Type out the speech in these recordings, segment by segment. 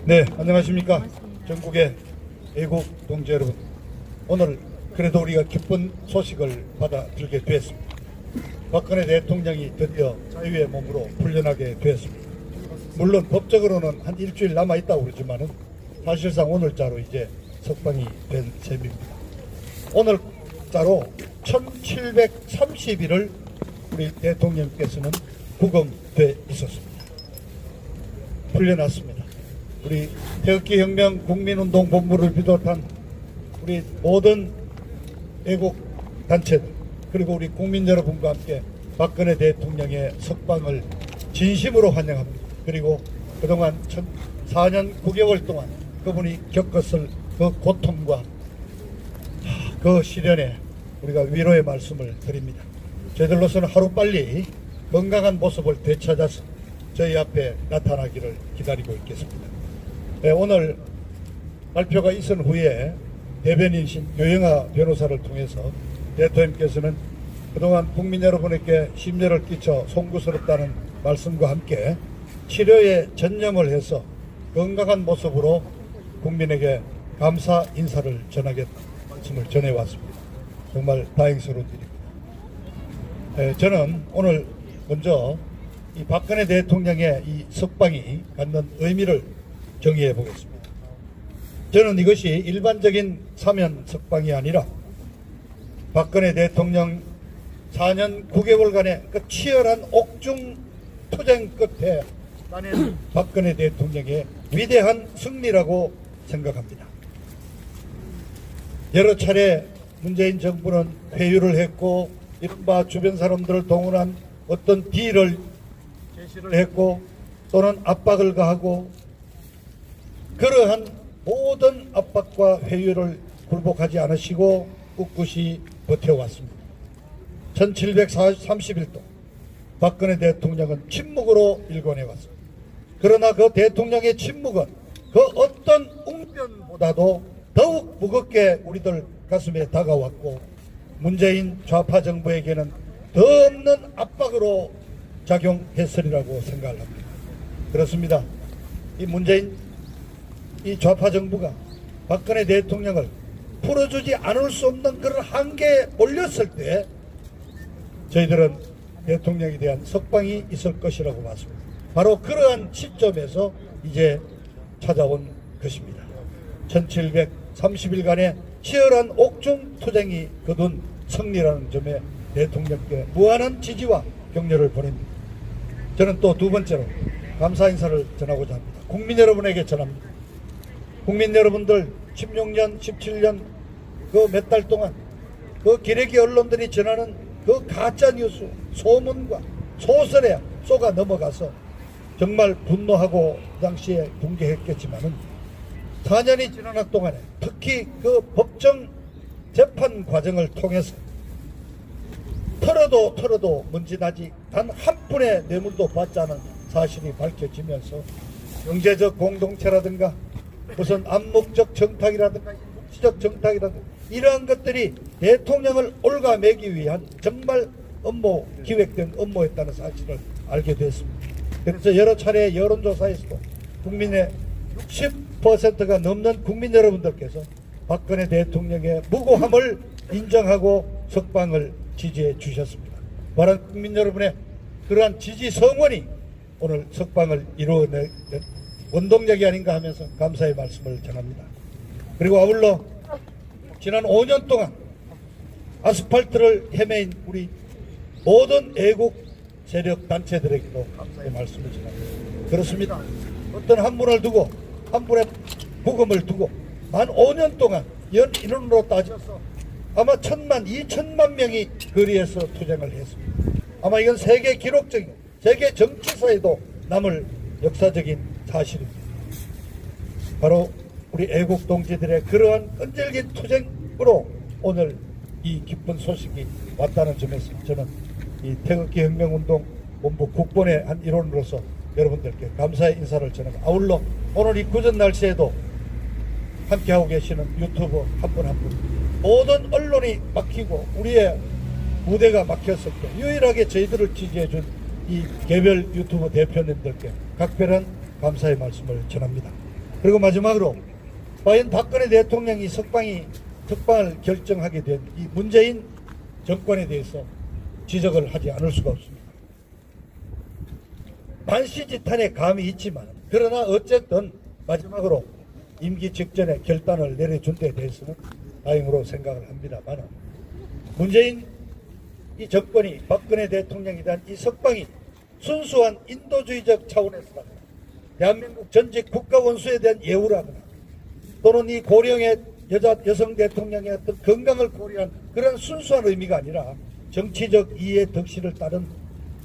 네, 안녕하십니까. 전국의 애국 동지 여러분. 오늘 그래도 우리가 기쁜 소식을 받아들게 되었습니다. 박근혜 대통령이 드디어 자유의 몸으로 풀려나게 되었습니다. 물론 법적으로는 한 일주일 남아있다고 그러지만은 사실상 오늘자로 이제 석방이 된 셈입니다. 오늘자로 1730일을 우리 대통령께서는 구금돼 있었습니다. 풀려났습니다. 우리 태극기 혁명 국민운동 본부를 비롯한 우리 모든 애국 단체들 그리고 우리 국민 여러분과 함께 박근혜 대통령의 석방을 진심으로 환영합니다. 그리고 그동안 4년 9개월 동안 그분이 겪었을 그 고통과 그 시련에 우리가 위로의 말씀을 드립니다. 저희들로서는 하루빨리 건강한 모습을 되찾아서 저희 앞에 나타나기를 기다리고 있겠습니다. 네, 오늘 발표가 있은 후에 대변인신 유영아 변호사를 통해서 대통령께서는 그동안 국민 여러분에게 심려를 끼쳐 송구스럽다는 말씀과 함께 치료에 전념을 해서 건강한 모습으로 국민에게 감사 인사를 전하겠다는 말씀을 전해왔습니다. 정말 다행스러운 일입니다. 네, 저는 오늘 먼저 이 박근혜 대통령의 이 석방이 갖는 의미를 정의해 보겠습니다. 저는 이것이 일반적인 사면 석방이 아니라 박근혜 대통령 4년 9개월간의 그 치열한 옥중 투쟁 끝에 따낸 박근혜 대통령의 위대한 승리라고 생각합니다. 여러 차례 문재인 정부는 회유를 했고 이른바 주변 사람들을 동원한 어떤 딜을 제시를 했고 또는 압박을 가하고 그러한 모든 압박과 회유를 굴복하지 않으시고 꿋꿋이 버텨왔습니다. 1730일 동안 박근혜 대통령은 침묵으로 일궈내왔습니다. 그러나 그 대통령의 침묵은 그 어떤 웅변보다도 더욱 무겁게 우리들 가슴에 다가왔고 문재인 좌파 정부에게는 더 없는 압박으로 작용했으리라고 생각을 합니다. 그렇습니다. 이 문재인 이 좌파 정부가 박근혜 대통령을 풀어주지 않을 수 없는 그런 한계에 몰렸을 때 저희들은 대통령에 대한 석방이 있을 것이라고 봤습니다. 바로 그러한 시점에서 이제 찾아온 것입니다. 1730일간의 치열한 옥중 투쟁이 거둔 승리라는 점에 대통령께 무한한 지지와 격려를 보냅니다. 저는 또 두 번째로 감사 인사를 전하고자 합니다. 국민 여러분에게 전합니다. 국민 여러분들 16년, 17년 그 몇 달 동안 그 기레기 언론들이 전하는 그 가짜 뉴스, 소문과 소설에 쏘가 넘어가서 정말 분노하고 그 당시에 붕괴했겠지만은 4년이 지난 동안에 특히 그 법정 재판 과정을 통해서 털어도 문진하지 단 한 푼의 뇌물도 받지 않은 사실이 밝혀지면서 경제적 공동체라든가 무슨 암묵적 정탁이라든가 묵시적 정탁이라든가 이러한 것들이 대통령을 올가매기 위한 정말 음모, 기획된 음모였다는 사실을 알게 됐습니다. 그래서 여러 차례 여론조사에서도 국민의 60%가 넘는 국민 여러분들께서 박근혜 대통령의 무고함을 인정하고 석방을 지지해 주셨습니다. 바로 국민 여러분의 그러한 지지 성원이 오늘 석방을 이루어낸 원동력이 아닌가 하면서 감사의 말씀을 전합니다. 그리고 아울러 지난 5년 동안 아스팔트를 헤매인 우리 모든 애국 세력 단체들에게도 감사의 말씀을 전합니다. 그렇습니다. 어떤 한 분을 두고 한 분의 부금을 두고 만 5년 동안 연 인원으로 따져서 아마 1000만, 2000만 명이 거리에서 투쟁을 했습니다. 아마 이건 세계 기록적인 세계 정치사에도 남을 역사적인 사실입니다. 바로 우리 애국 동지들의 그러한 끈질긴 투쟁으로 오늘 이 기쁜 소식이 왔다는 점에서 저는 이 태극기 혁명운동 본부 국본의 한 일원으로서 여러분들께 감사의 인사를 전하고 아울러 오늘 이 굳은 날씨에도 함께하고 계시는 유튜버 한 분 한 분 모든 언론이 막히고 우리의 무대가 막혔을 때 유일하게 저희들을 지지해준 이 개별 유튜브 대표님들께 각별한 감사의 말씀을 전합니다. 그리고 마지막으로 과연 박근혜 대통령이 석방을 결정하게 된 이 문재인 정권에 대해서 지적을 하지 않을 수가 없습니다. 만시지탄에 감이 있지만 그러나 어쨌든 마지막으로 임기 직전에 결단을 내려준 데 대해서는 다행으로 생각을 합니다만 문재인 이 정권이 박근혜 대통령에 대한 이 석방이 순수한 인도주의적 차원에서 대한민국 전직 국가원수에 대한 예우라거나 또는 이 고령의 여성 대통령의 어떤 건강을 고려한 그런 순수한 의미가 아니라 정치적 이해 덕실을 따른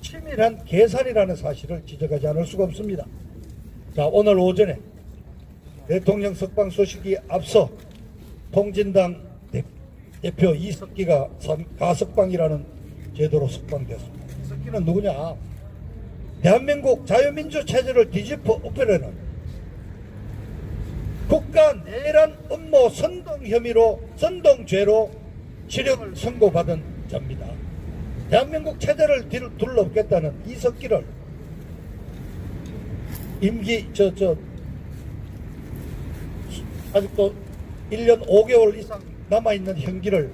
치밀한 계산이라는 사실을 지적하지 않을 수가 없습니다. 자, 오늘 오전에 대통령 석방 소식이 앞서 통진당 대표 이석기가 가석방이라는 제도로 석방됐습니다. 이석기는 누구냐? 대한민국 자유민주 체제를 뒤집어 엎으려는 국가 내란 음모 선동 혐의로 선동죄로 실형을 선고받은 자입니다. 대한민국 체제를 둘러엎겠다는 이석기를 임기 아직도 1년 5개월 이상 남아있는 형기를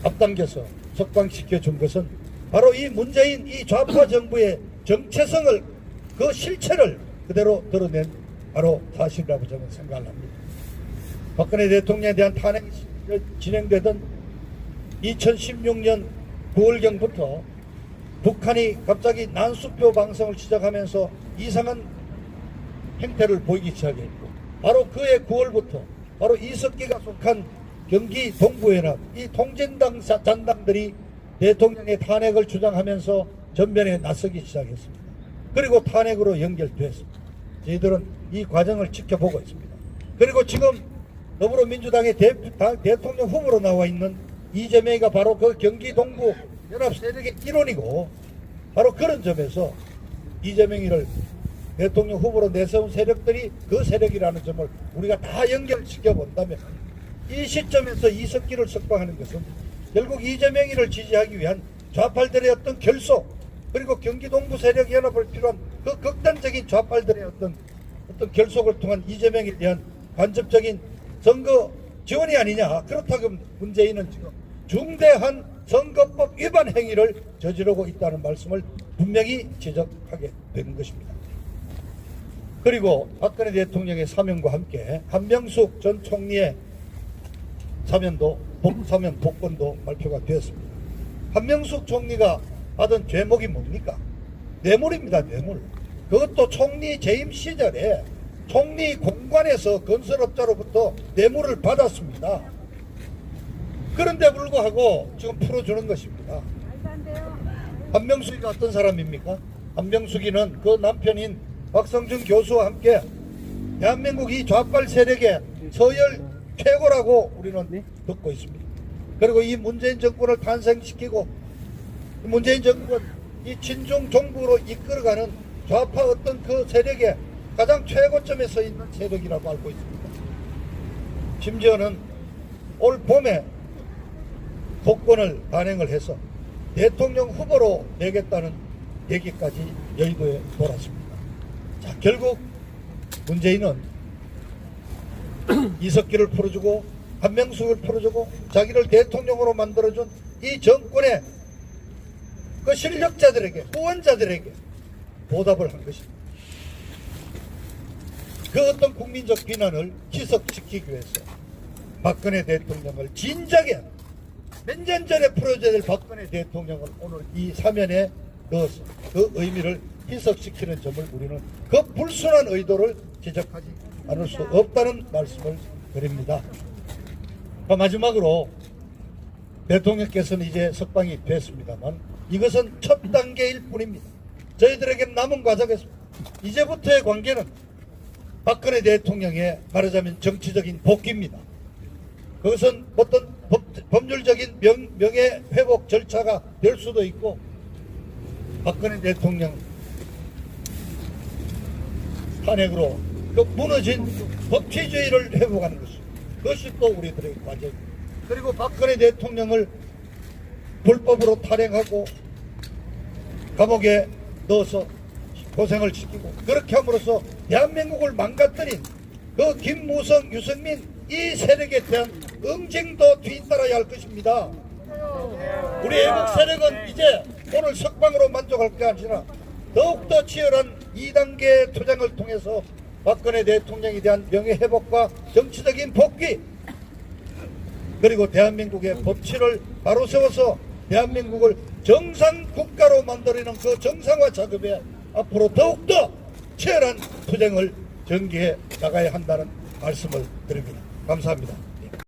앞당겨서 석방시켜 준 것은 바로 이 문재인 이 좌파 정부의 정체성을 그 실체를 그대로 드러낸 바로 사실이라고 저는 생각을 합니다. 박근혜 대통령에 대한 탄핵이 진행되던 2016년 9월경부터 북한이 갑자기 난수표 방송을 시작하면서 이상한 행태를 보이기 시작했고 바로 그해 9월부터 바로 이석기가 속한 경기 동부연합 이 통진당 잔당들이 대통령의 탄핵을 주장하면서 전면에 나서기 시작했습니다. 그리고 탄핵으로 연결됐습니다. 저희들은 이 과정을 지켜보고 있습니다. 그리고 지금 더불어민주당의 대통령 후보로 나와 있는 이재명이가 바로 그 경기 동부 연합 세력의 일원이고 바로 그런 점에서 이재명이를 대통령 후보로 내세운 세력들이 그 세력이라는 점을 우리가 다 연결시켜 본다면 이 시점에서 이석기를 석방하는 것은 결국 이재명이를 지지하기 위한 좌팔들의 어떤 결속 그리고 경기 동부 세력 연합을 필요한 그 극단적인 좌팔들의 어떤 결속을 통한 이재명에 대한 간접적인 선거 지원이 아니냐. 그렇다고 문재인은 지금 중대한 선거법 위반 행위를 저지르고 있다는 말씀을 분명히 지적하게 된 것입니다. 그리고 박근혜 대통령의 사면과 함께 한명숙 전 총리의 사면 복권도 발표가 되었습니다. 한명숙 총리가 받은 죄목이 뭡니까? 뇌물입니다. 뇌물. 그것도 총리 재임 시절에 총리 공관에서 건설업자로부터 뇌물을 받았습니다. 그런데 불구하고 지금 풀어주는 것입니다. 한명숙이가 어떤 사람입니까? 한명숙이는 그 남편인 박성준 교수와 함께 대한민국 이 좌빨 세력의 서열 최고라고 우리는 듣고 있습니다. 그리고 이 문재인 정권을 탄생시키고 문재인 정권 이 친중 정부로 이끌어가는 좌파 어떤 그 세력의 가장 최고점에 서 있는 세력이라고 알고 있습니다. 심지어는 올 봄에 복권을 단행을 해서 대통령 후보로 내겠다는 얘기까지 여의도에 돌았습니다. 자, 결국 문재인은 이석기를 풀어주고 한명숙을 풀어주고 자기를 대통령으로 만들어준 이 정권의 그 실력자들에게 후원자들에게 보답을 한 것입니다. 그 어떤 국민적 비난을 지속시키기 위해서 박근혜 대통령을 진작에 몇 년 전에 풀어줘야 될 박근혜 대통령을 오늘 이 사면에 넣어서 그 의미를 희석시키는 점을 우리는 그 불순한 의도를 지적하지 않을 수 없다는 말씀을 드립니다. 마지막으로 대통령께서는 이제 석방이 됐습니다만 이것은 첫 단계일 뿐입니다. 저희들에게 남은 과정에서 이제부터의 관계는 박근혜 대통령의 말하자면 정치적인 복귀입니다. 그것은 어떤 법률적인 명예회복 절차가 될 수도 있고 박근혜 대통령 탄핵으로 그 무너진 법치주의를 회복하는 것입니다. 그것이 또 우리들의 과제입니다. 그리고 박근혜 대통령을 불법으로 탄핵하고 감옥에 넣어서 고생을 시키고 그렇게 함으로써 대한민국을 망가뜨린 그 김무성, 유승민 이 세력에 대한 응징도 뒤따라야 할 것입니다. 우리 애국 세력은 이제 오늘 석방으로 만족할 게 아니라 더욱더 치열한 2단계 투쟁을 통해서 박근혜 대통령에 대한 명예회복과 정치적인 복귀 그리고 대한민국의 법치를 바로 세워서 대한민국을 정상국가로 만들어내는 그 정상화 작업에 앞으로 더욱더 치열한 투쟁을 전개해 나가야 한다는 말씀을 드립니다. 감사합니다.